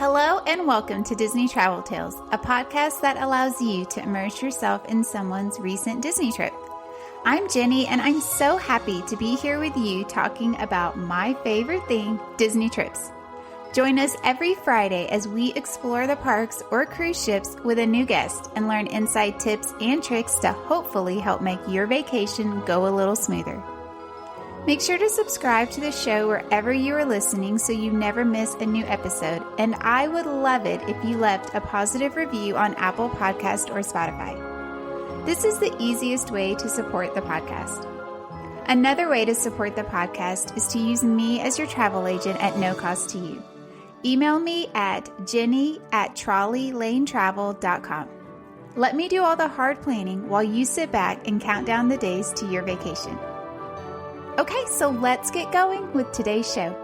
Hello and welcome to Disney Travel Tales, a podcast that allows you to immerse yourself in someone's recent Disney trip. I'm Jenny, and I'm so happy to be here with you talking about my favorite thing, Disney trips. Join us every Friday as we explore the parks or cruise ships with a new guest and learn inside tips and tricks to hopefully help make your vacation go a little smoother. Make sure to subscribe to the show wherever you are listening so you never miss a new episode, and I would love it if you left a positive review on Apple Podcast or Spotify. This is the easiest way to support the podcast. Another way to support the podcast is to use me as your travel agent at no cost to you. Email me at jenny@trolleylanetravel.com. Let me do all the hard planning while you sit back and count down the days to your vacation. Okay, so let's get going with today's show.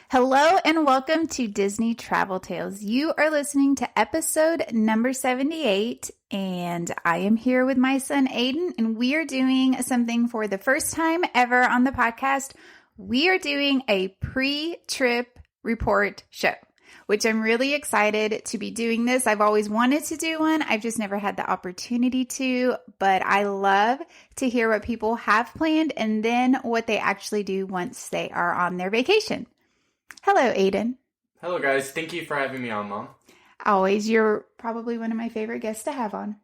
Hello and welcome to Disney Travel Tales. You are listening to episode number 78, and I am here with my son Aiden, and we are doing something for the first time ever on the podcast. We are doing a pre-trip report show, which I'm really excited to be doing this. I've always wanted to do one. I've just never had the opportunity to, but I love to hear what people have planned and then what they actually do once they are on their vacation. Hello, Aiden. Hello, guys. Thank you for having me on, Mom. Always. You're probably one of my favorite guests to have on.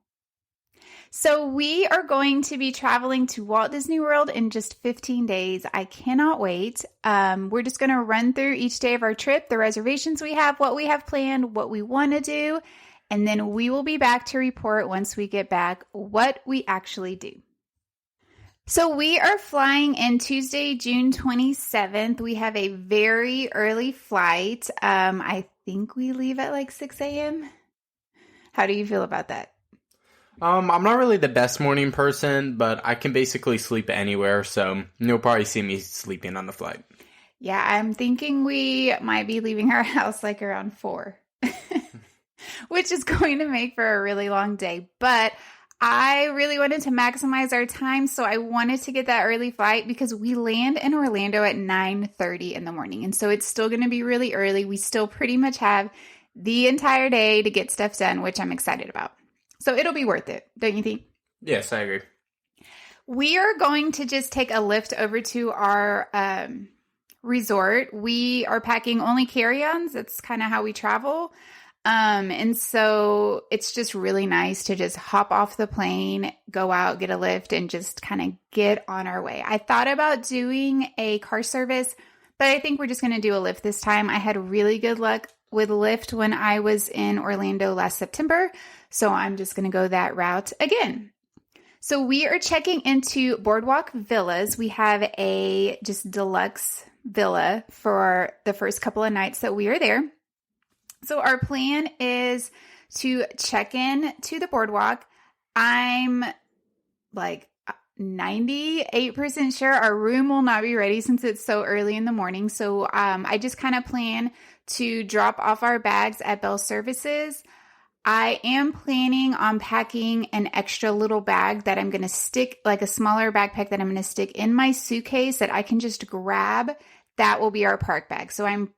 So we are going to be traveling to Walt Disney World in just 15 days. I cannot wait. We're just going to run through each day of our trip, the reservations we have, what we have planned, what we want to do, and then we will be back to report once we get back what we actually do. So we are flying in Tuesday, June 27th. We have a very early flight. I think we leave at like 6 a.m. How do you feel about that? I'm not really the best morning person, but I can basically sleep anywhere, so you'll probably see me sleeping on the flight. Yeah, I'm thinking we might be leaving our house like around 4, which is going to make for a really long day. But I really wanted to maximize our time, so I wanted to get that early flight because we land in Orlando at 9:30 in the morning. And so it's still going to be really early. We still pretty much have the entire day to get stuff done, which I'm excited about. So it'll be worth it, don't you think? Yes, I agree. We are going to just take a lift over to our resort. We are packing only carry-ons. That's kind of how we travel. And so it's just really nice to just hop off the plane, go out, get a lift, and just kind of get on our way. I thought about doing a car service, but I think we're just going to do a Lyft this time. I had really good luck with Lyft when I was in Orlando last September, so I'm just going to go that route again. So we are checking into Boardwalk Villas. We have a just deluxe villa for the first couple of nights that we are there. So our plan is to check in to the Boardwalk. I'm like 98% sure our room will not be ready since it's so early in the morning. So I just kind of plan to drop off our bags at Bell Services. I am planning on packing an extra little bag that I'm going to stick, like a smaller backpack that I'm going to stick in my suitcase that I can just grab. That will be our park bag. So I'm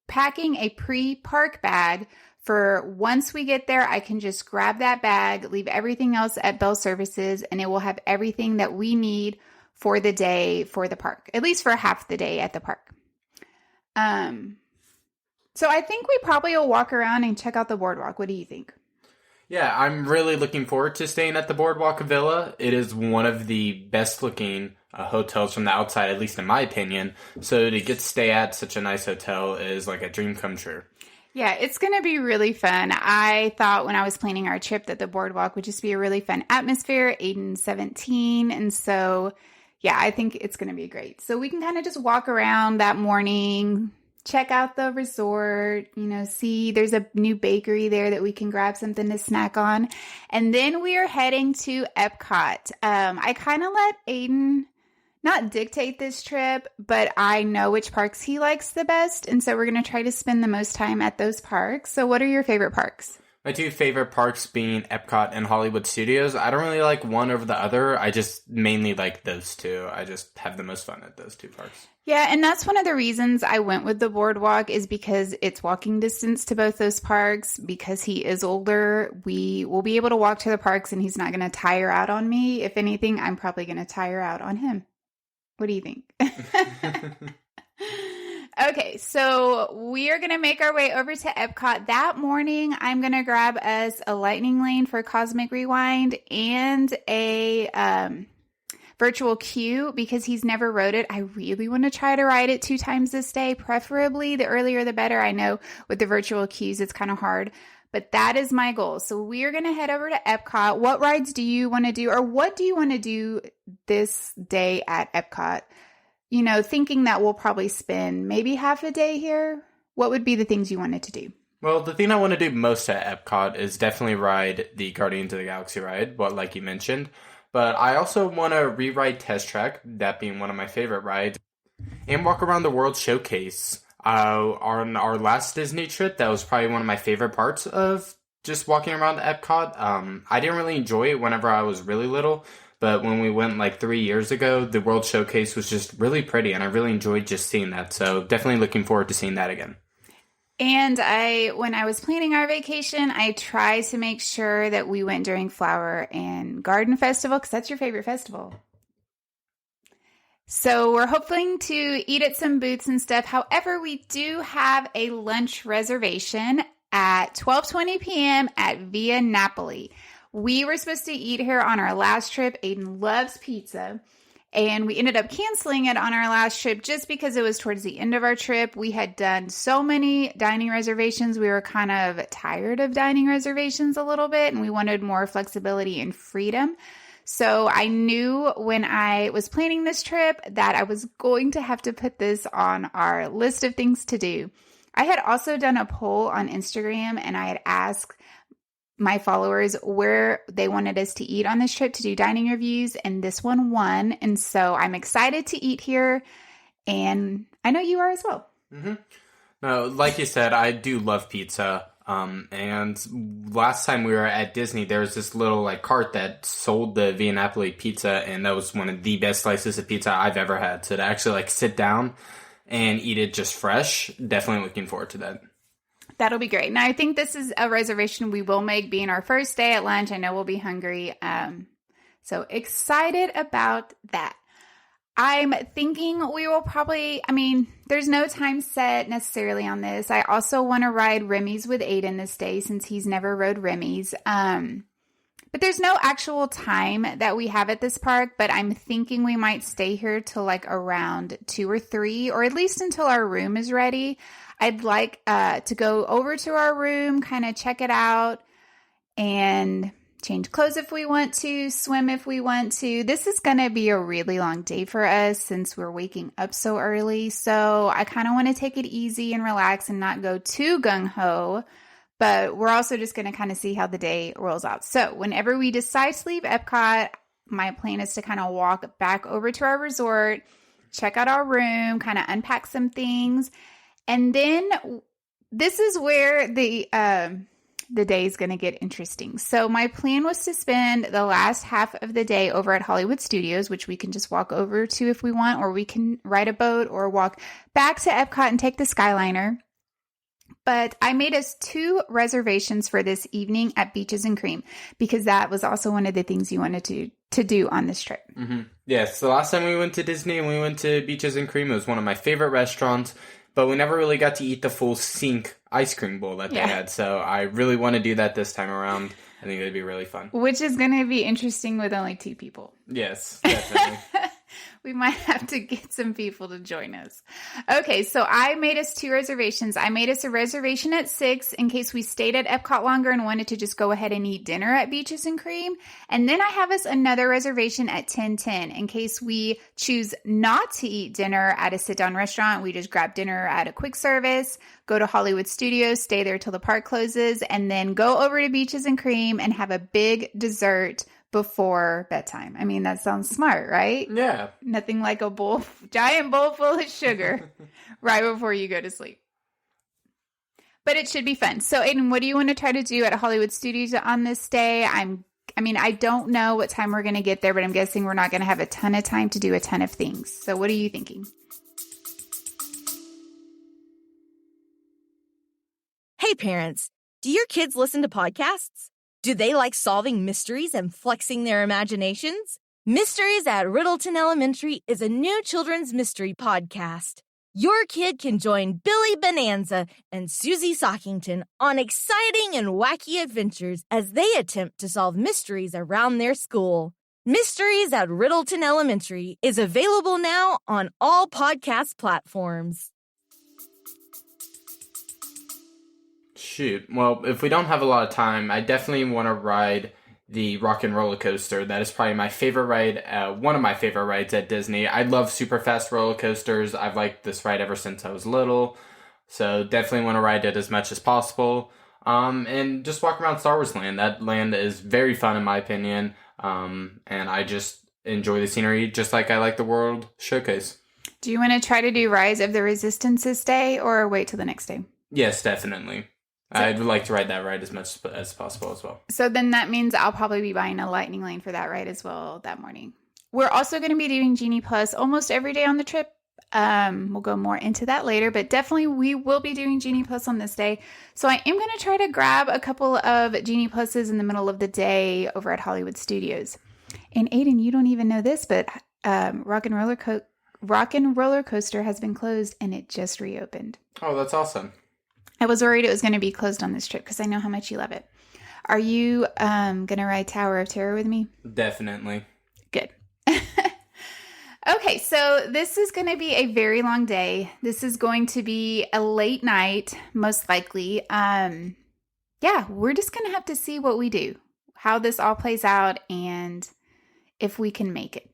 packing a pre-park bag for once we get there, I can just grab that bag, leave everything else at Bell Services, and it will have everything that we need for the day for the park, at least for half the day at the park. So I think we probably will walk around and check out the Boardwalk. What do you think? Yeah, I'm really looking forward to staying at the Boardwalk Villa. It is one of the best looking hotels from the outside, at least in my opinion. So to get to stay at such a nice hotel is like a dream come true. Yeah, it's going to be really fun. I thought when I was planning our trip that the Boardwalk would just be a really fun atmosphere. Aiden's 17, and so yeah, I think it's going to be great. So we can kind of just walk around that morning, check out the resort, see there's a new bakery there that we can grab something to snack on. And then we are heading to Epcot. I kind of let Aiden not dictate this trip, but I know which parks he likes the best. And so we're going to try to spend the most time at those parks. So what are your favorite parks? My two favorite parks being Epcot and Hollywood Studios. I don't really like one over the other. I just mainly like those two. I just have the most fun at those two parks. Yeah, and that's one of the reasons I went with the boardwalk is because it's walking distance to both those parks. Because he is older, we will be able to walk to the parks and he's not going to tire out on me. If anything, I'm probably going to tire out on him. What do you think? Okay, so we are going to make our way over to Epcot that morning. I'm going to grab us a lightning lane for Cosmic Rewind and a virtual queue because he's never rode it. I really want to try to ride it 2 times this day, preferably the earlier the better. I know with the virtual queues it's kind of hard, but that is my goal. So we are going to head over to Epcot. What rides do you want to do, or what do you want to do this day at Epcot? You know, thinking that we'll probably spend maybe half a day here. What would be the things you wanted to do? Well, the thing I want to do most at Epcot is definitely ride the Guardians of the Galaxy ride, like you mentioned. But I also want to re-ride Test Track, that being one of my favorite rides, and walk around the World Showcase. On our last Disney trip, that was probably one of my favorite parts of just walking around Epcot. I didn't really enjoy it whenever I was really little, but when we went like 3 years ago, the World Showcase was just really pretty, and I really enjoyed just seeing that. So definitely looking forward to seeing that again. And when I was planning our vacation, I tried to make sure that we went during Flower and Garden Festival, because that's your favorite festival. So we're hoping to eat at some booths and stuff. However, we do have a lunch reservation at 12:20 p.m. at Via Napoli. We were supposed to eat here on our last trip. Aiden loves pizza. And we ended up canceling it on our last trip just because it was towards the end of our trip. We had done so many dining reservations. We were kind of tired of dining reservations a little bit, and we wanted more flexibility and freedom. So I knew when I was planning this trip that I was going to have to put this on our list of things to do. I had also done a poll on Instagram, and I had asked my followers where they wanted us to eat on this trip to do dining reviews, and this one won. And so I'm excited to eat here, and I know you are as well. Mm-hmm. No, like you said, I do love pizza. And last time we were at Disney, there was this little like cart that sold the Via Napoli pizza, and that was one of the best slices of pizza I've ever had. So to actually like sit down and eat it just fresh, definitely looking forward to that. That'll be great. Now, I think this is a reservation we will make being our first day at lunch. I know we'll be hungry. So excited about that. I'm thinking we will probably, there's no time set necessarily on this. I also want to ride Remy's with Aiden this day since he's never rode Remy's. But there's no actual time that we have at this park, but I'm thinking we might stay here till like around 2 or 3, or at least until our room is ready. I'd like to go over to our room, kind of check it out, and change clothes if we want to, swim if we want to. This is going to be a really long day for us since we're waking up so early. So I kind of want to take it easy and relax and not go too gung-ho. But we're also just going to kind of see how the day rolls out. So whenever we decide to leave Epcot, my plan is to kind of walk back over to our resort, check out our room, kind of unpack some things. And then this is where the day is going to get interesting. So my plan was to spend the last half of the day over at Hollywood Studios, which we can just walk over to if we want, or we can ride a boat or walk back to Epcot and take the Skyliner. But I made us 2 reservations for this evening at Beaches and Cream because that was also one of the things you wanted to do on this trip. Mm-hmm. Yes, the last time we went to Disney and we went to Beaches and Cream, it was one of my favorite restaurants. But we never really got to eat the full sink ice cream bowl that they had. So I really want to do that this time around. I think it'd be really fun. Which is going to be interesting with only 2 people. Yes, definitely. We might have to get some people to join us. Okay, so I made us 2 reservations. I made us a reservation at 6 in case we stayed at Epcot longer and wanted to just go ahead and eat dinner at Beaches and Cream. And then I have us another reservation at 10:10 in case we choose not to eat dinner at a sit-down restaurant. We just grab dinner at a quick service, go to Hollywood Studios, stay there till the park closes, and then go over to Beaches and Cream and have a big dessert before bedtime. I mean, that sounds smart, right? Yeah. Nothing like a giant bowl full of sugar right before you go to sleep. But it should be fun. So, Aiden, what do you want to try to do at Hollywood Studios on this day? I don't know what time we're going to get there, but I'm guessing we're not going to have a ton of time to do a ton of things. So what are you thinking? Hey, parents, do your kids listen to podcasts? Do they like solving mysteries and flexing their imaginations? Mysteries at Riddleton Elementary is a new children's mystery podcast. Your kid can join Billy Bonanza and Susie Sockington on exciting and wacky adventures as they attempt to solve mysteries around their school. Mysteries at Riddleton Elementary is available now on all podcast platforms. Shoot. Well, if we don't have a lot of time, I definitely want to ride the Rock and Roller Coaster. That is probably my favorite ride, one of my favorite rides at Disney. I love super fast roller coasters. I've liked this ride ever since I was little. So definitely want to ride it as much as possible. And just walk around Star Wars Land. That land is very fun in my opinion. And I just enjoy the scenery just like I like the World Showcase. Do you want to try to do Rise of the Resistance this day or wait till the next day? Yes, definitely. I'd like to ride that ride as much as possible as well. So then that means I'll probably be buying a Lightning Lane for that ride as well that morning. We're also going to be doing Genie Plus almost every day on the trip. We'll go more into that later, but definitely we will be doing Genie Plus on this day. So I am going to try to grab a couple of Genie Pluses in the middle of the day over at Hollywood Studios. And Aiden, you don't even know this, but Rock and Roller Coaster has been closed and it just reopened. Oh, that's awesome. I was worried it was going to be closed on this trip because I know how much you love it. Are you going to ride Tower of Terror with me? Definitely. Good. Okay, so this is going to be a very long day. This is going to be a late night, most likely. We're just going to have to see what we do, how this all plays out, and if we can make it.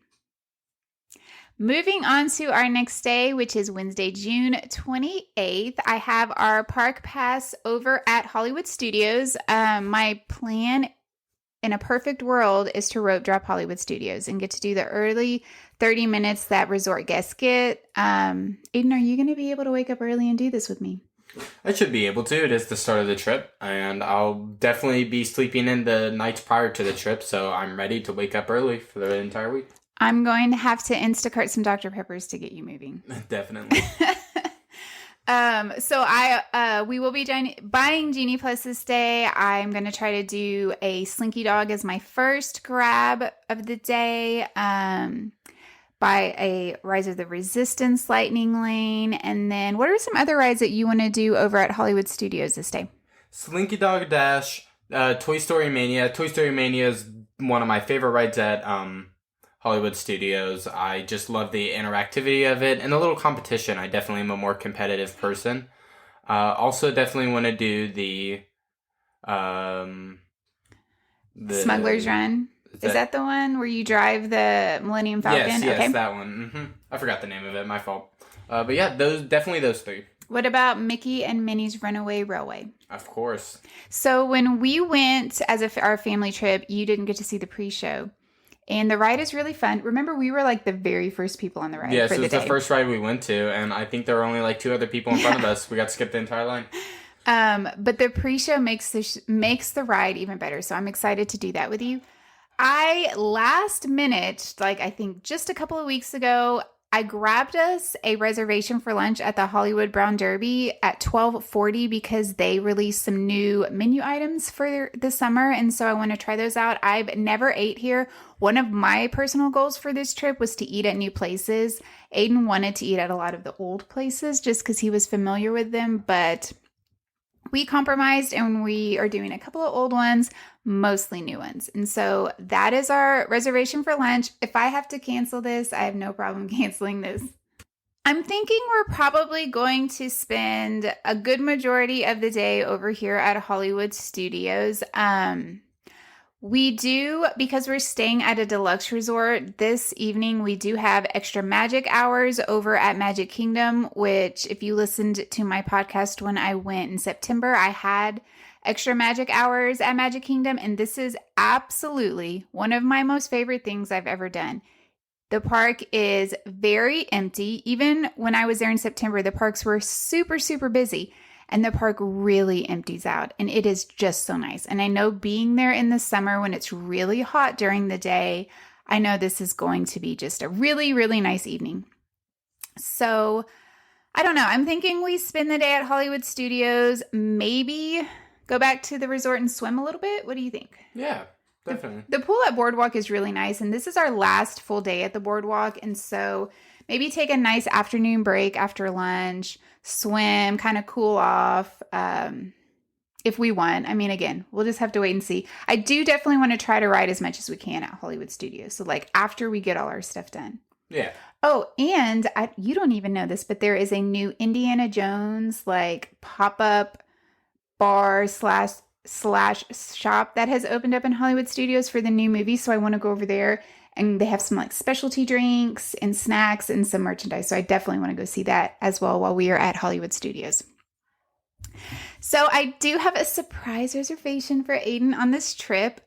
Moving on to our next day, which is Wednesday, June 28th, I have our park pass over at Hollywood Studios. My plan in a perfect world is to rope drop Hollywood Studios and get to do the early 30 minutes that resort guests get. Aiden, are you going to be able to wake up early and do this with me? I should be able to. It is the start of the trip, and I'll definitely be sleeping in the nights prior to the trip, so I'm ready to wake up early for the entire week. I'm going to have to Instacart some Dr. Peppers to get you moving. Definitely. We will be buying Genie Plus this day. I'm going to try to do a Slinky Dog as my first grab of the day. Buy a Rise of the Resistance Lightning Lane. And then what are some other rides that you want to do over at Hollywood Studios this day? Slinky Dog Dash, Toy Story Mania. Toy Story Mania is one of my favorite rides at Hollywood Studios. I just love the interactivity of it and the little competition. I definitely am a more competitive person. Also, definitely want to do the Smuggler's Run. Is that the one where you drive the Millennium Falcon? Yes, okay. That one. Mm-hmm. I forgot the name of it. My fault. But yeah, those three. What about Mickey and Minnie's Runaway Railway? Of course. So when we went as our family trip, you didn't get to see the pre-show. And the ride is really fun. Remember, we were like the very first people on the ride. Yes, it was the first ride we went to, and I think there were only like 2 other people in front of us. We got to skip the entire line. But the pre-show makes the ride even better. So I'm excited to do that with you. I last minute, I think just a couple of weeks ago, I grabbed us a reservation for lunch at the Hollywood Brown Derby at 12:40 because they released some new menu items for the summer. And so I want to try those out. I've never ate here. One of my personal goals for this trip was to eat at new places. Aiden wanted to eat at a lot of the old places just because he was familiar with them. But we compromised and we are doing a couple of old ones, mostly new ones. And so that is our reservation for lunch. If I have to cancel this, I have no problem canceling this. I'm thinking we're probably going to spend a good majority of the day over here at Hollywood Studios. We do, because we're staying at a deluxe resort this evening, we do have extra magic hours over at Magic Kingdom, which if you listened to my podcast when I went in September, I had extra magic hours at Magic Kingdom, and this is absolutely one of my most favorite things I've ever done. The park is very empty. Even when I was there in September, the parks were super, super busy. and the park really empties out, and it is just so nice. And I know being there in the summer when it's really hot during the day, I know this is going to be just a really, really nice evening. So I don't know. I'm thinking we spend the day at Hollywood Studios, maybe go back to the resort and swim a little bit. What do you think? Yeah, definitely. The pool at Boardwalk is really nice, and this is our last full day at the Boardwalk, and so maybe take a nice afternoon break after lunch, swim, kind of cool off if we want. I mean, again, we'll just have to wait and see. I do definitely want to try to ride as much as we can at Hollywood Studios, so like after we get all our stuff done. Yeah. Oh, and you don't even know this, but there is a new Indiana Jones like pop-up bar slash shop that has opened up in Hollywood Studios for the new movie. So I want to go over there, and they have some like specialty drinks and snacks and some merchandise. So I definitely want to go see that as well while we are at Hollywood Studios. So I do have a surprise reservation for Aiden on this trip.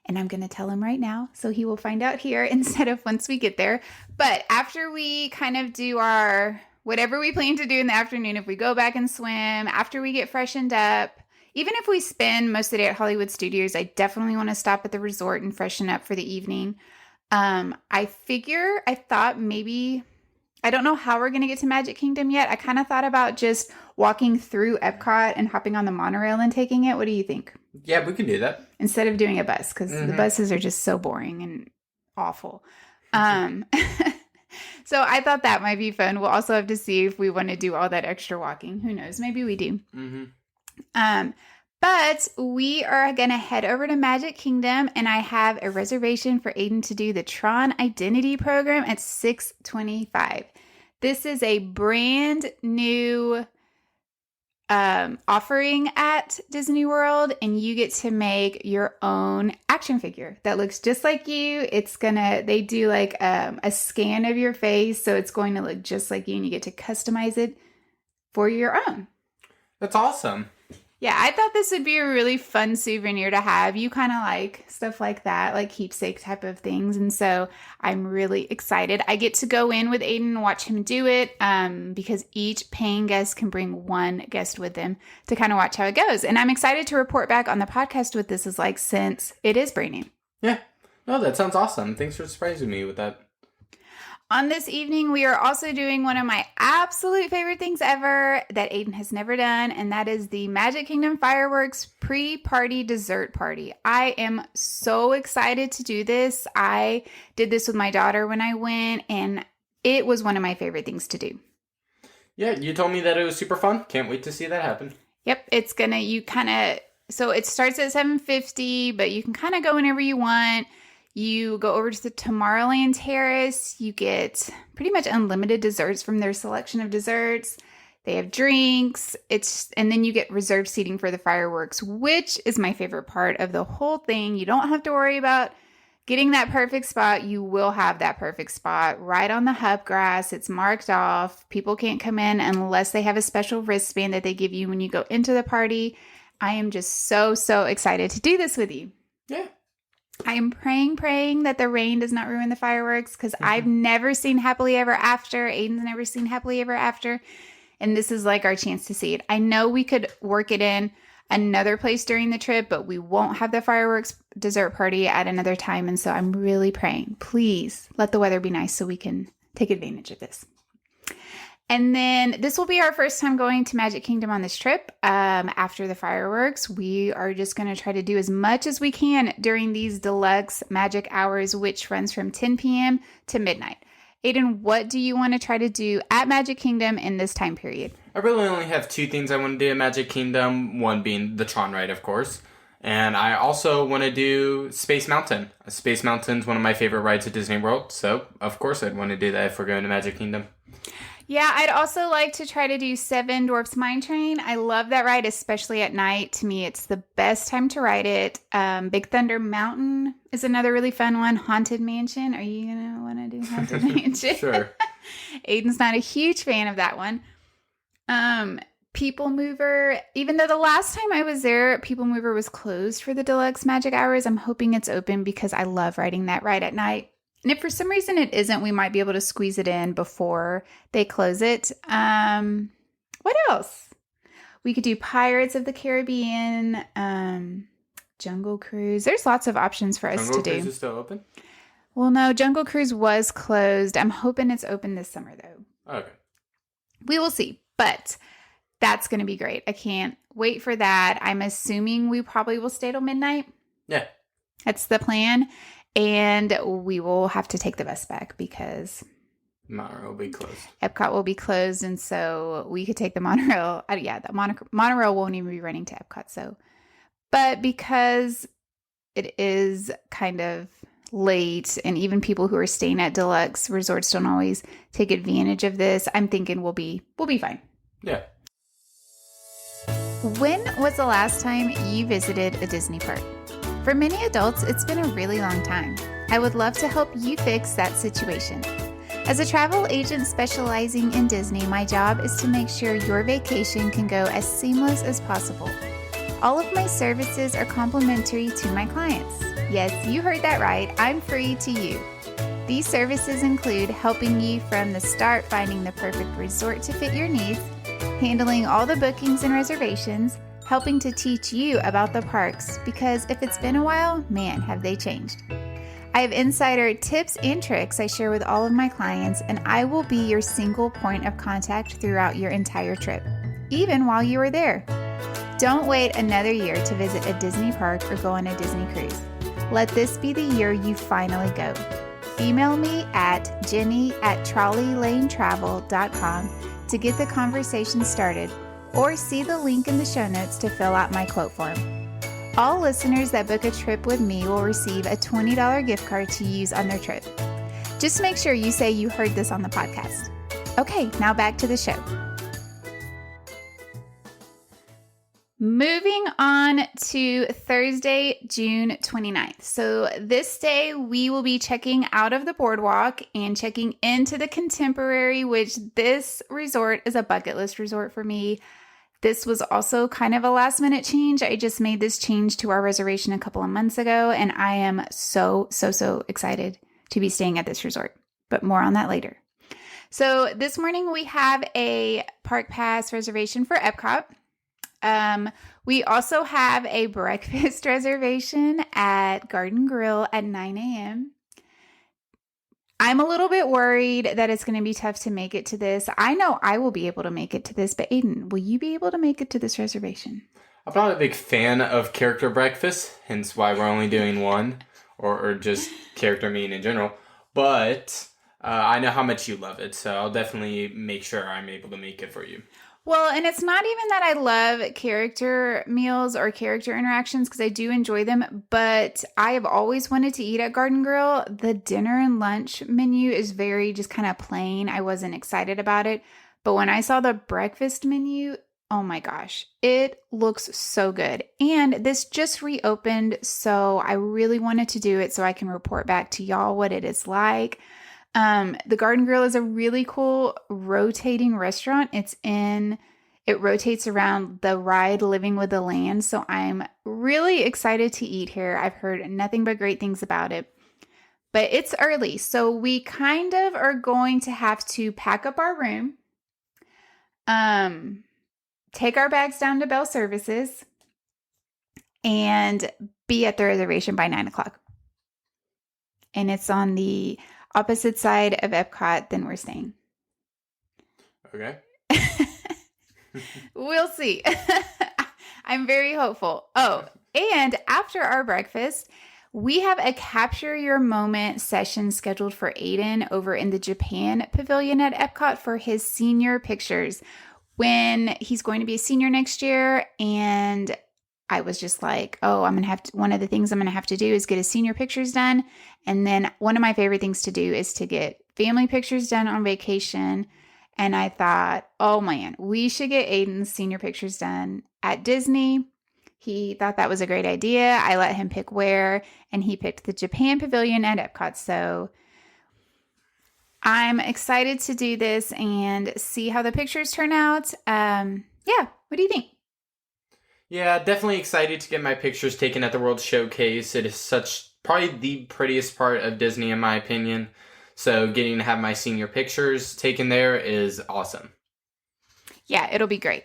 And I'm going to tell him right now, so he will find out here instead of once we get there. But after we kind of do our whatever we plan to do in the afternoon, if we go back and swim, after we get freshened up, even if we spend most of the day at Hollywood Studios, I definitely want to stop at the resort and freshen up for the evening. I thought maybe, I don't know how we're going to get to Magic Kingdom yet. I kind of thought about just walking through Epcot and hopping on the monorail and taking it. What do you think? Yeah, we can do that. Instead of doing a bus, because the buses are just so boring and awful. So I thought that might be fun. We'll also have to see if we want to do all that extra walking. Who knows? Maybe we do. But we are going to head over to Magic Kingdom, and I have a reservation for Aiden to do the Tron Identity program at 6:25. This is a brand new offering at Disney World, and you get to make your own action figure that looks just like you. They do like a scan of your face, so it's going to look just like you, and you get to customize it for your own. That's awesome. Yeah, I thought this would be a really fun souvenir to have. You kind of like stuff like that, like keepsake type of things. And so I'm really excited. I get to go in with Aiden and watch him do it because each paying guest can bring one guest with them to kind of watch how it goes. And I'm excited to report back on the podcast what this is like since it is brand new. Yeah. No, that sounds awesome. Thanks for surprising me with that. On this evening, we are also doing one of my absolute favorite things ever that Aiden has never done, and that is the Magic Kingdom Fireworks pre-party dessert party. I am so excited to do this. I did this with my daughter when I went, and it was one of my favorite things to do. Yeah, you told me that it was super fun. Can't wait to see that happen. Yep, so it starts at 7:50, but you can kind of go whenever you want. You go over to the Tomorrowland Terrace. You get pretty much unlimited desserts from their selection of desserts. They have drinks. And then you get reserved seating for the fireworks, which is my favorite part of the whole thing. You don't have to worry about getting that perfect spot. You will have that perfect spot right on the hub grass. It's marked off. People can't come in unless they have a special wristband that they give you when you go into the party. I am just so, so excited to do this with you. Yeah. I am praying that the rain does not ruin the fireworks because I've never seen Happily Ever After. Aiden's never seen Happily Ever After. And this is like our chance to see it. I know we could work it in another place during the trip, but we won't have the fireworks dessert party at another time. And so I'm really praying, please let the weather be nice so we can take advantage of this. And then this will be our first time going to Magic Kingdom on this trip. After the fireworks, we are just going to try to do as much as we can during these deluxe magic hours, which runs from 10 p.m. to midnight. Aiden, what do you want to try to do at Magic Kingdom in this time period? I really only have two things I want to do at Magic Kingdom. One being the Tron ride, of course. And I also want to do Space Mountain. Space Mountain's one of my favorite rides at Disney World. So, of course, I'd want to do that if we're going to Magic Kingdom. Yeah, I'd also like to try to do Seven Dwarfs Mine Train. I love that ride, especially at night. To me, it's the best time to ride it. Big Thunder Mountain is another really fun one. Haunted Mansion. Are you going to want to do Haunted Mansion? Sure. Aiden's not a huge fan of that one. People Mover, even though the last time I was there, People Mover was closed for the deluxe magic hours, I'm hoping it's open because I love riding that ride at night. And if for some reason it isn't, we might be able to squeeze it in before they close it. What else? We could do Pirates of the Caribbean, Jungle Cruise. There's lots of options for us to do. Jungle Cruise is still open? Well, no, Jungle Cruise was closed. I'm hoping it's open this summer, though. Okay. We will see, but that's going to be great. I can't wait for that. I'm assuming we probably will stay till midnight. Yeah. That's the plan. And we will have to take the bus back because Monorail will be closed. Epcot will be closed. And so we could take the monorail. The monorail won't even be running to Epcot. But because it is kind of late and even people who are staying at deluxe resorts don't always take advantage of this, I'm thinking we'll be fine. Yeah. When was the last time you visited a Disney park? For many adults, it's been a really long time. I would love to help you fix that situation. As a travel agent specializing in Disney, my job is to make sure your vacation can go as seamless as possible. All of my services are complimentary to my clients. Yes, you heard that right. I'm free to you. These services include helping you from the start finding the perfect resort to fit your needs, handling all the bookings and reservations, helping to teach you about the parks because if it's been a while, man, have they changed. I have insider tips and tricks I share with all of my clients, and I will be your single point of contact throughout your entire trip, even while you are there. Don't wait another year to visit a Disney park or go on a Disney cruise. Let this be the year you finally go. Email me at jenny@trolleylanetravel.com to get the conversation started, or see the link in the show notes to fill out my quote form. All listeners that book a trip with me will receive a $20 gift card to use on their trip. Just make sure you say you heard this on the podcast. Okay, now back to the show. Moving on to Thursday, June 29th. So this day we will be checking out of the boardwalk and checking into the Contemporary, which this resort is a bucket list resort for me. This was also kind of a last minute change. I just made this change to our reservation a couple of months ago, and I am so excited to be staying at this resort, but more on that later. So this morning we have a park pass reservation for Epcot. We also have a breakfast reservation at Garden Grill at 9 a.m. I'm a little bit worried that it's going to be tough to make it to this. I know I will be able to make it to this, but Aiden, will you be able to make it to this reservation? I'm not a big fan of character breakfast, hence why we're only doing one, or just character meeting in general. But I know how much you love it, so I'll definitely make sure I'm able to make it for you. Well, and it's not even that I love character meals or character interactions because I do enjoy them, but I have always wanted to eat at Garden Grill. The dinner and lunch menu is very just kind of plain. I wasn't excited about it, but when I saw the breakfast menu, oh my gosh, it looks so good. And this just reopened, so I really wanted to do it so I can report back to y'all what it is like. The Garden Grill is a really cool rotating restaurant. It rotates around the ride Living with the Land. So I'm really excited to eat here. I've heard nothing but great things about it, but it's early. So we kind of are going to have to pack up our room, take our bags down to Bell Services, and be at the reservation by 9:00. And it's on the opposite side of Epcot than we're staying. Okay. We'll see. I'm very hopeful. Oh, and after our breakfast, we have a Capture Your Moment session scheduled for Aiden over in the Japan Pavilion at Epcot for his senior pictures when he's going to be a senior next year. And I was just like, oh, one of the things I'm going to have to do is get his senior pictures done. And then one of my favorite things to do is to get family pictures done on vacation. And I thought, oh man, we should get Aiden's senior pictures done at Disney. He thought that was a great idea. I let him pick where, and he picked the Japan Pavilion at Epcot. So I'm excited to do this and see how the pictures turn out. Yeah, what do you think? Yeah, definitely excited to get my pictures taken at the World Showcase. It is probably the prettiest part of Disney in my opinion. So getting to have my senior pictures taken there is awesome. Yeah, it'll be great.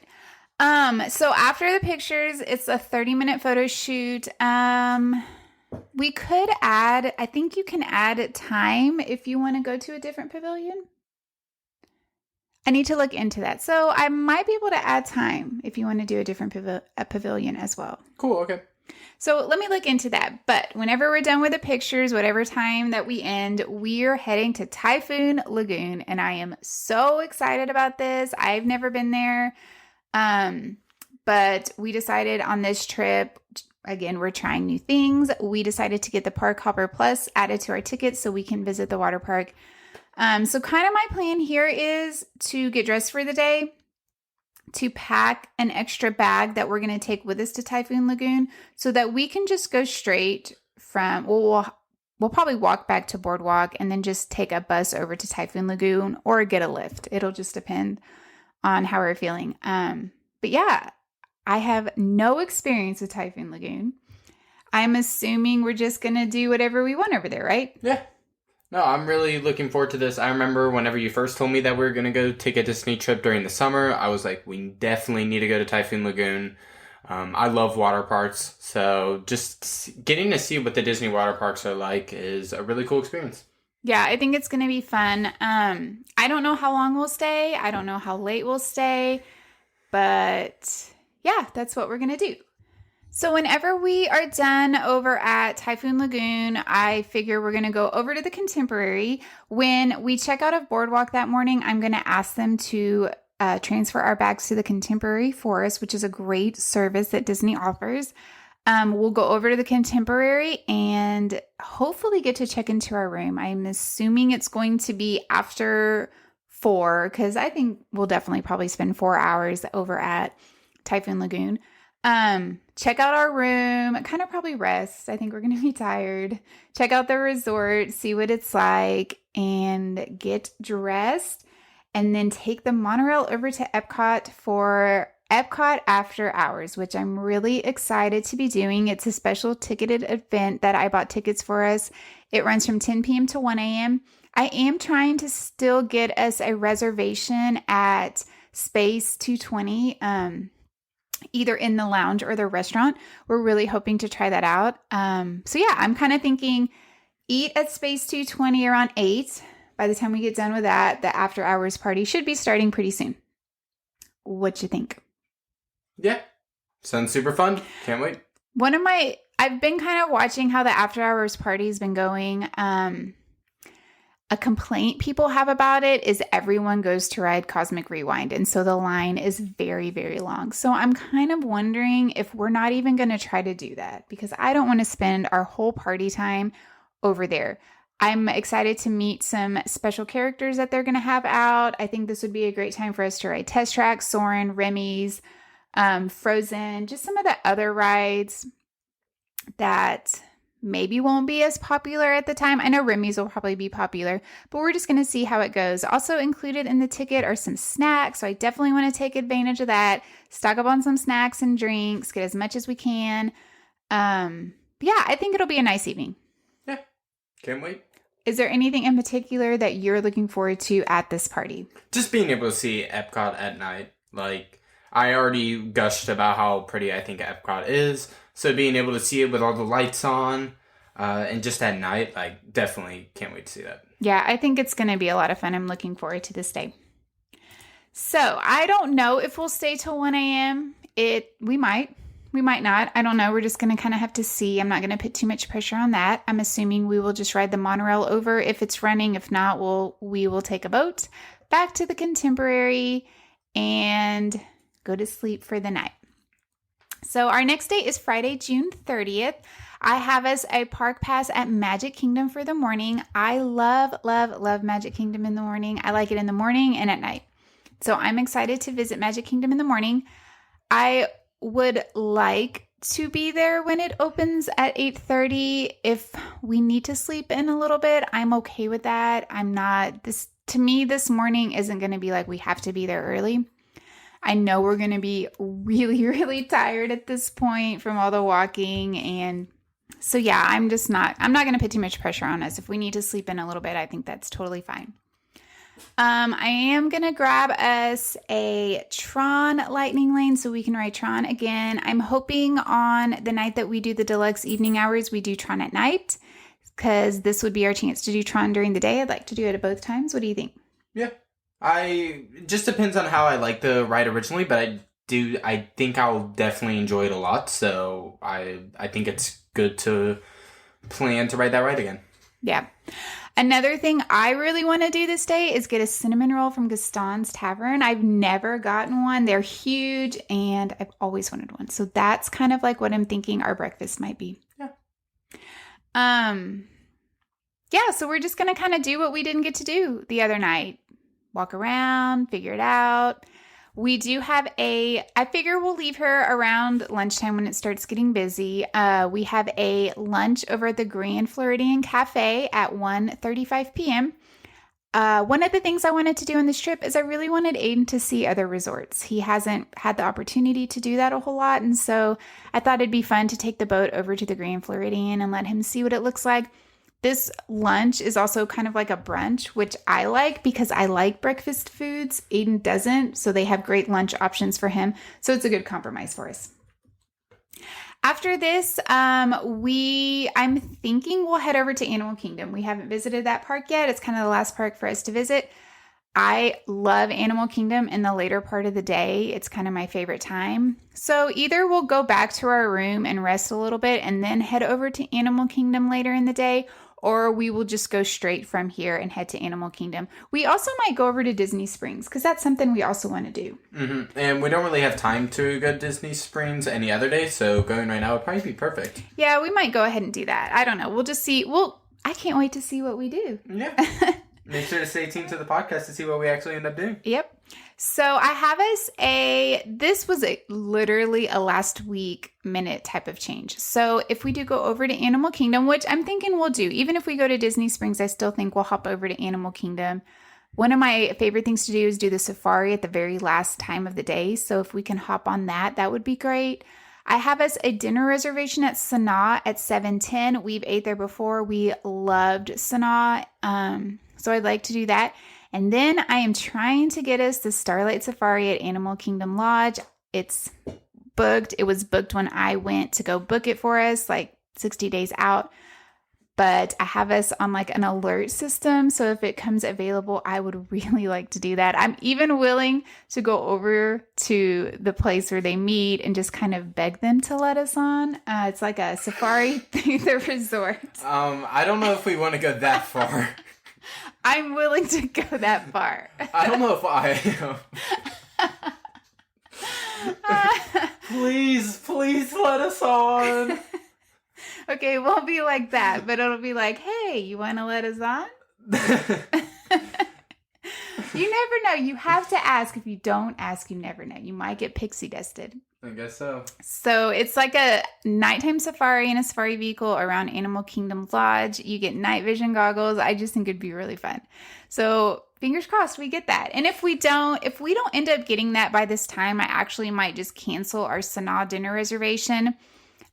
So after the pictures, it's a 30-minute photo shoot. We could add, I think you can add time if you want to go to a different pavilion. I need to look into that. So I might be able to add time if you want to do a different pavilion as well. Cool, okay. So let me look into that. But whenever we're done with the pictures, whatever time that we end, we're heading to Typhoon Lagoon. And I am so excited about this. I've never been there. But we decided on this trip, again, we're trying new things. We decided to get the Park Hopper Plus added to our tickets so we can visit the water park. So kind of my plan here is to get dressed for the day, to pack an extra bag that we're going to take with us to Typhoon Lagoon so that we can just go straight from, we'll probably walk back to Boardwalk and then just take a bus over to Typhoon Lagoon or get a lift. It'll just depend on how we're feeling. But yeah, I have no experience with Typhoon Lagoon. I'm assuming we're just going to do whatever we want over there, right? Yeah. No, I'm really looking forward to this. I remember whenever you first told me that we were going to go take a Disney trip during the summer, I was like, we definitely need to go to Typhoon Lagoon. I love water parks, so just getting to see what the Disney water parks are like is a really cool experience. Yeah, I think it's going to be fun. I don't know how long we'll stay. I don't know how late we'll stay, but yeah, that's what we're going to do. So whenever we are done over at Typhoon Lagoon, I figure we're going to go over to the Contemporary. When we check out of Boardwalk that morning, I'm going to ask them to transfer our bags to the Contemporary for us, which is a great service that Disney offers. We'll go over to the Contemporary and hopefully get to check into our room. I'm assuming it's going to be after 4 because I think we'll definitely probably spend 4 hours over at Typhoon Lagoon. Check out our room, kind of probably rest. I think we're going to be tired. Check out the resort, see what it's like, and get dressed. And then take the monorail over to Epcot for Epcot After Hours, which I'm really excited to be doing. It's a special ticketed event that I bought tickets for us. It runs from 10 p.m. to 1 a.m. I am trying to still get us a reservation at Space 220, either in the lounge or the restaurant. We're really hoping to try that out. So yeah, I'm kind of thinking eat at Space 220 around 8. By the time we get done with that, the after hours party should be starting pretty soon. What you think? Yeah, sounds super fun. Can't wait. I've been kind of watching how the after hours party has been going. A complaint people have about it is everyone goes to ride Cosmic Rewind. And so the line is very, very long. So I'm kind of wondering if we're not even going to try to do that because I don't want to spend our whole party time over there. I'm excited to meet some special characters that they're going to have out. I think this would be a great time for us to ride Test Track, Soarin', Remy's, Frozen, just some of the other rides that maybe won't be as popular at the time. I know Remy's will probably be popular, but we're just going to see how it goes. Also included in the ticket are some snacks, so I definitely want to take advantage of that. Stock up on some snacks and drinks, get as much as we can. Yeah, I think it'll be a nice evening. Yeah, can't wait. Is there anything in particular that you're looking forward to at this party? Just being able to see Epcot at night. Like, I already gushed about how pretty I think Epcot is. So being able to see it with all the lights on and just at night, like, definitely can't wait to see that. Yeah, I think it's going to be a lot of fun. I'm looking forward to this day. So I don't know if we'll stay till 1 a.m. We might not. I don't know. We're just going to kind of have to see. I'm not going to put too much pressure on that. I'm assuming we will just ride the monorail over if it's running. If not, we will take a boat back to the Contemporary and go to sleep for the night. So our next day is Friday, June 30th. I have us a park pass at Magic Kingdom for the morning. I love, love, love Magic Kingdom in the morning. I like it in the morning and at night. So I'm excited to visit Magic Kingdom in the morning. I would like to be there when it opens at 8:30. If we need to sleep in a little bit, I'm okay with that. To me, this morning isn't going to be like we have to be there early. I know we're going to be really, really tired at this point from all the walking. And so, yeah, I'm not going to put too much pressure on us. If we need to sleep in a little bit, I think that's totally fine. I am going to grab us a Tron lightning lane so we can ride Tron again. I'm hoping on the night that we do the deluxe evening hours, we do Tron at night, because this would be our chance to do Tron during the day. I'd like to do it at both times. What do you think? Yeah. It just depends on how I like the ride originally, but I think I'll definitely enjoy it a lot. So I think it's good to plan to ride that ride again. Yeah. Another thing I really want to do this day is get a cinnamon roll from Gaston's Tavern. I've never gotten one. They're huge and I've always wanted one. So that's kind of like what I'm thinking our breakfast might be. Yeah. Yeah, so we're just going to kind of do what we didn't get to do the other night. Walk around, figure it out. We do have I figure we'll leave her around lunchtime when it starts getting busy. We have a lunch over at the Grand Floridian Cafe at 1:35 p.m. One of the things I wanted to do on this trip is I really wanted Aiden to see other resorts. He hasn't had the opportunity to do that a whole lot, and so I thought it'd be fun to take the boat over to the Grand Floridian and let him see what it looks like. This lunch is also kind of like a brunch, which I like because I like breakfast foods. Aiden doesn't, so they have great lunch options for him. So it's a good compromise for us. After this, I'm thinking we'll head over to Animal Kingdom. We haven't visited that park yet. It's kind of the last park for us to visit. I love Animal Kingdom in the later part of the day. It's kind of my favorite time. So either we'll go back to our room and rest a little bit and then head over to Animal Kingdom later in the day, or we will just go straight from here and head to Animal Kingdom. We also might go over to Disney Springs because that's something we also want to do. Mm-hmm. And we don't really have time to go to Disney Springs any other day, so going right now would probably be perfect. Yeah, we might go ahead and do that. I don't know. We'll just see. I can't wait to see what we do. Yeah. Make sure to stay tuned to the podcast to see what we actually end up doing. Yep. So I have us this was literally a last week minute type of change. So if we do go over to Animal Kingdom, which I'm thinking we'll do, even if we go to Disney Springs, I still think we'll hop over to Animal Kingdom. One of my favorite things to do is do the safari at the very last time of the day. So if we can hop on that, that would be great. I have us a dinner reservation at Sanaa at 7:10. We've ate there before. We loved Sanaa. So I'd like to do that. And then I am trying to get us the Starlight Safari at Animal Kingdom Lodge. It's booked. It was booked when I went to go book it for us, like 60 days out. But I have us on like an alert system. So if it comes available, I would really like to do that. I'm even willing to go over to the place where they meet and just kind of beg them to let us on. It's like a safari through the resort. I don't know if we want to go that far. I'm willing to go that far. I don't know if I am. Please let us on. Okay, it won't be like that, but it'll be like, hey, you want to let us on? You never know. You have to ask. If you don't ask, you never know. You might get pixie dusted. I guess so. So it's like a nighttime safari in a safari vehicle around Animal Kingdom Lodge. You get night vision goggles. I just think it'd be really fun. So fingers crossed we get that. And if we don't end up getting that by this time, I actually might just cancel our Sanaa dinner reservation.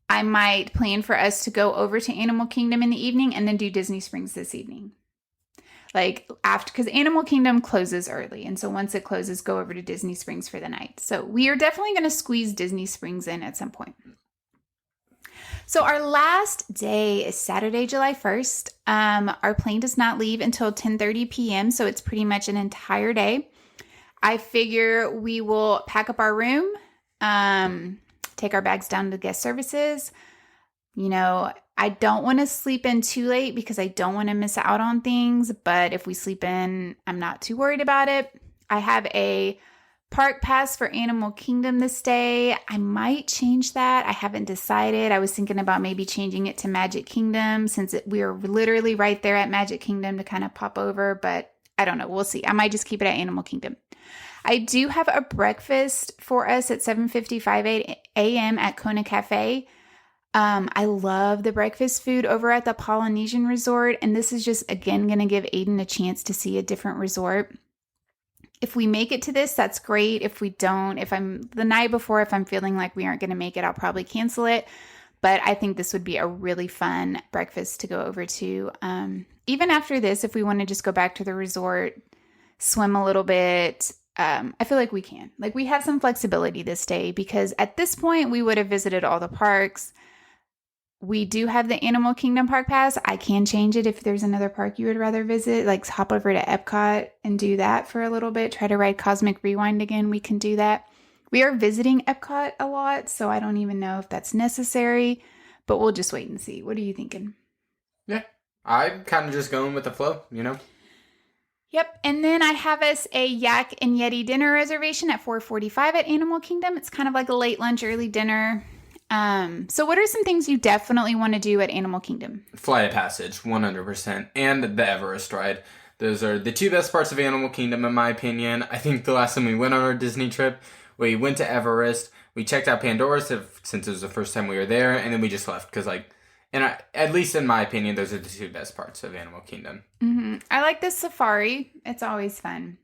I might plan for us to go over to Animal Kingdom in the evening and then do Disney Springs this evening. Like after, because Animal Kingdom closes early. And so once it closes, go over to Disney Springs for the night. So we are definitely going to squeeze Disney Springs in at some point. So our last day is Saturday, July 1st. Our plane does not leave until 10:30 p.m. So it's pretty much an entire day. I figure we will pack up our room, take our bags down to guest services. You know, I don't want to sleep in too late because I don't want to miss out on things. But if we sleep in, I'm not too worried about it. I have a park pass for Animal Kingdom this day. I might change that. I haven't decided. I was thinking about maybe changing it to Magic Kingdom since we are literally right there at Magic Kingdom to kind of pop over. But I don't know. We'll see. I might just keep it at Animal Kingdom. I do have a breakfast for us at 7:55 a.m. at Kona Cafe. I love the breakfast food over at the Polynesian Resort, and this is just, again, going to give Aiden a chance to see a different resort. If we make it to this, that's great. If we don't, if I'm feeling like we aren't going to make it, I'll probably cancel it. But I think this would be a really fun breakfast to go over to. Even after this, if we want to just go back to the resort swim a little bit. I feel like we can. Like, we have some flexibility this day because at this point we would have visited all the parks. We do have the Animal Kingdom Park Pass. I can change it if there's another park you would rather visit, like hop over to Epcot and do that for a little bit. Try to ride Cosmic Rewind again. We can do that. We are visiting Epcot a lot, so I don't even know if that's necessary, but we'll just wait and see. What are you thinking? Yeah, I'm kind of just going with the flow, you know? Yep. And then I have us a Yak and Yeti dinner reservation at 4:45 at Animal Kingdom. It's kind of like a late lunch, early dinner. So what are some things you definitely want to do at Animal Kingdom? Flight of Passage, 100%, and the Everest ride. Those are the two best parts of Animal Kingdom, in my opinion. I think the last time we went on our Disney trip, we went to Everest, we checked out Pandora's since it was the first time we were there, and then we just left because, at least in my opinion, those are the two best parts of Animal Kingdom. Mm-hmm. I like the safari. It's always fun.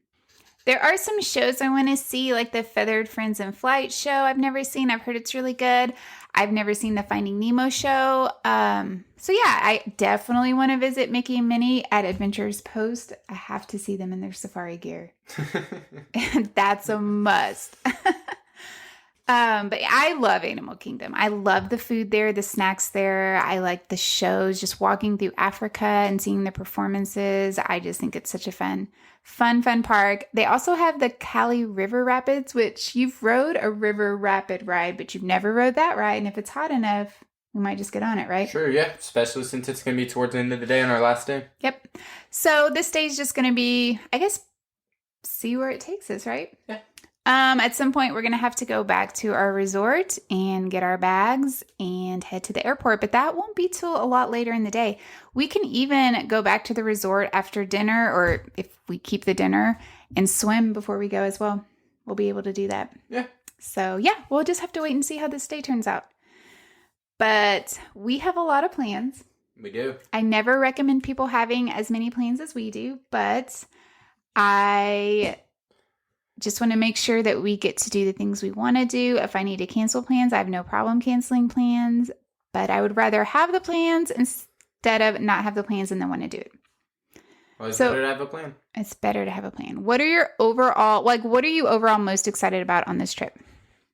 There are some shows I want to see, like the Feathered Friends in Flight show I've never seen. I've heard it's really good. I've never seen the Finding Nemo show. So yeah, I definitely want to visit Mickey and Minnie at Adventures Post. I have to see them in their safari gear. That's a must. But I love Animal Kingdom. I love the food there, the snacks there. I like the shows, just walking through Africa and seeing the performances. I just think it's such a fun park. They also have the Cali River Rapids, which you've rode a river rapid ride, but you've never rode that ride. And if it's hot enough, we might just get on it, right? Sure, yeah. Especially since it's going to be towards the end of the day on our last day. Yep. So this day is just going to be, I guess, see where it takes us, right? Yeah. At some point, we're going to have to go back to our resort and get our bags and head to the airport, but that won't be till a lot later in the day. We can even go back to the resort after dinner, or if we keep the dinner, and swim before we go as well. We'll be able to do that. Yeah. So, yeah, we'll just have to wait and see how this day turns out. But we have a lot of plans. We do. I never recommend people having as many plans as we do, but I just want to make sure that we get to do the things we want to do. If I need to cancel plans, I have no problem canceling plans, but I would rather have the plans instead of not have the plans and then want to do it. Well, it's better to have a plan. It's better to have a plan. What are you overall most excited about on this trip?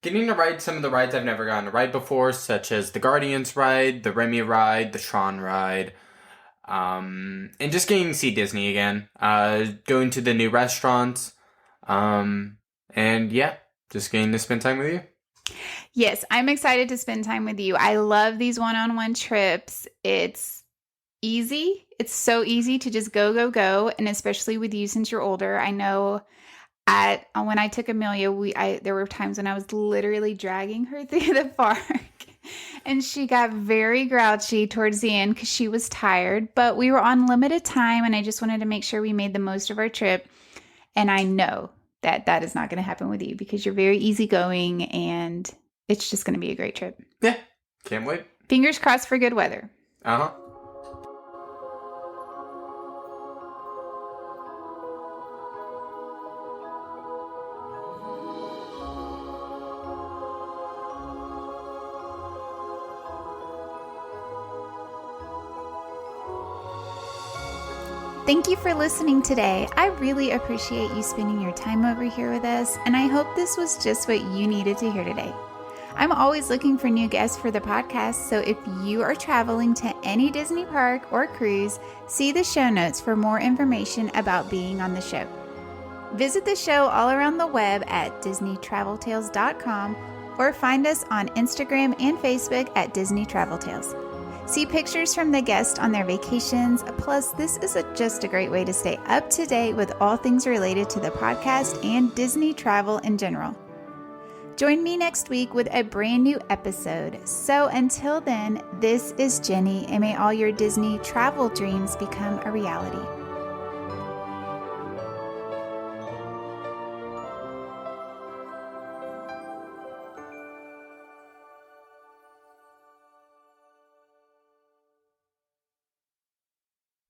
Getting to ride some of the rides I've never gotten to ride before, such as the Guardians ride, the Remy ride, the Tron ride, and just getting to see Disney again. Going to the new restaurants. And yeah, just getting to spend time with you. Yes, I'm excited to spend time with you. I love these one-on-one trips. It's easy. It's so easy to just go. And especially with you since you're older, I know when I took Amelia, there were times when I was literally dragging her through the park and she got very grouchy towards the end because she was tired, but we were on limited time and I just wanted to make sure we made the most of our trip. And I know that is not going to happen with you because you're very easygoing and it's just going to be a great trip. Yeah. Can't wait. Fingers crossed for good weather. Uh-huh. Thank you for listening today. I really appreciate you spending your time over here with us, and I hope this was just what you needed to hear today. I'm always looking for new guests for the podcast, so if you are traveling to any Disney park or cruise, see the show notes for more information about being on the show. Visit the show all around the web at DisneyTravelTales.com or find us on Instagram and Facebook at Disney Travel Tales. See pictures from the guests on their vacations, plus this is just a great way to stay up to date with all things related to the podcast and Disney travel in general. Join me next week with a brand new episode. So until then, this is Jenny, and may all your Disney travel dreams become a reality.